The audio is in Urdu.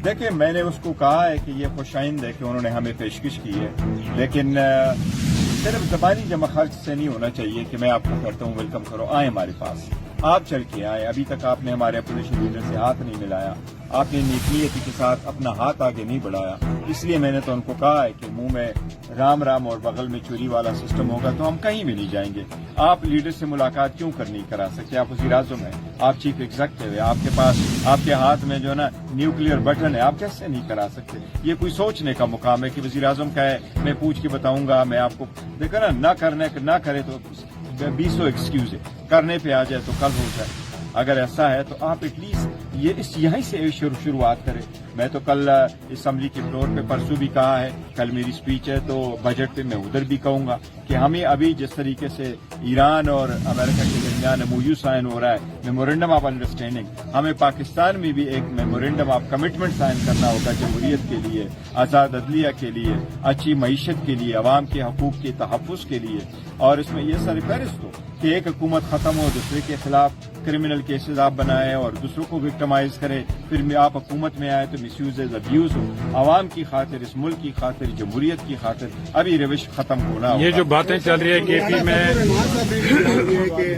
دیکھیں میں نے اس کو کہا ہے کہ یہ خوش آئند ہے کہ انہوں نے ہمیں پیشکش کی ہے، لیکن صرف زبانی جمع خرچ سے نہیں ہونا چاہیے کہ میں آپ کو کہتا ہوں ویلکم کرو، آئیں ہمارے پاس، آپ چل کے آئیں۔ ابھی تک آپ نے ہمارے اپوزیشن لیڈر سے ہاتھ نہیں ملایا، آپ نے نیکنیتی کے ساتھ اپنا ہاتھ آگے نہیں بڑھایا، اس لیے میں نے تو ان کو کہا ہے کہ منہ میں رام رام اور بغل میں چوری والا سسٹم ہوگا تو ہم کہیں بھی نہیں جائیں گے۔ آپ لیڈر سے ملاقات کیوں نہیں کرا سکتے؟ آپ وزیر اعظم ہیں، آپ چیف ایگزیکٹو ہیں، آپ کے پاس آپ کے ہاتھ میں جو ہے نا نیوکلیئر بٹن ہے، آپ کیسے نہیں کرا سکتے؟ یہ کوئی سوچنے کا مقام ہے کہ وزیر اعظم کا ہے میں پوچھ کے بتاؤں گا، میں آپ کو دیکھا نا نہ کرے تو 200 ایکسکیوز ہے، کرنے پہ آ جائے تو کل ہو جائے۔ اگر ایسا ہے تو آپ ایٹ لیسٹ یہیں سے شروعات کریں۔ میں تو کل اسمبلی کے فلور پہ پرسوں بھی کہا ہے، کل میری سپیچ ہے تو بجٹ پہ میں ادھر بھی کہوں گا کہ ہمیں ابھی جس طریقے سے ایران اور امریکہ کے درمیان MOU سائن ہو رہا ہے، میمورینڈم آف انڈرسٹینڈنگ، ہمیں پاکستان میں بھی ایک میمورینڈم آف کمٹمنٹ سائن کرنا ہوگا جمہوریت کے لیے، آزاد عدلیہ کے لیے، اچھی معیشت کے لیے، عوام کے حقوق کے تحفظ کے لیے، اور اس میں یہ ساری فہرست ہو کہ ایک حکومت ختم ہو، دوسرے کے خلاف کرمنل کیسز آپ بنائیں اور دوسروں کو وکٹمائز کریں، پھر آپ حکومت میں آئے تو مس یوز ابیوز ہو۔ عوام کی خاطر، اس ملک کی خاطر، جمہوریت کی خاطر ابھی روش ختم ہونا ہوگا۔ یہ جو باتیں چل رہی ہے KP میں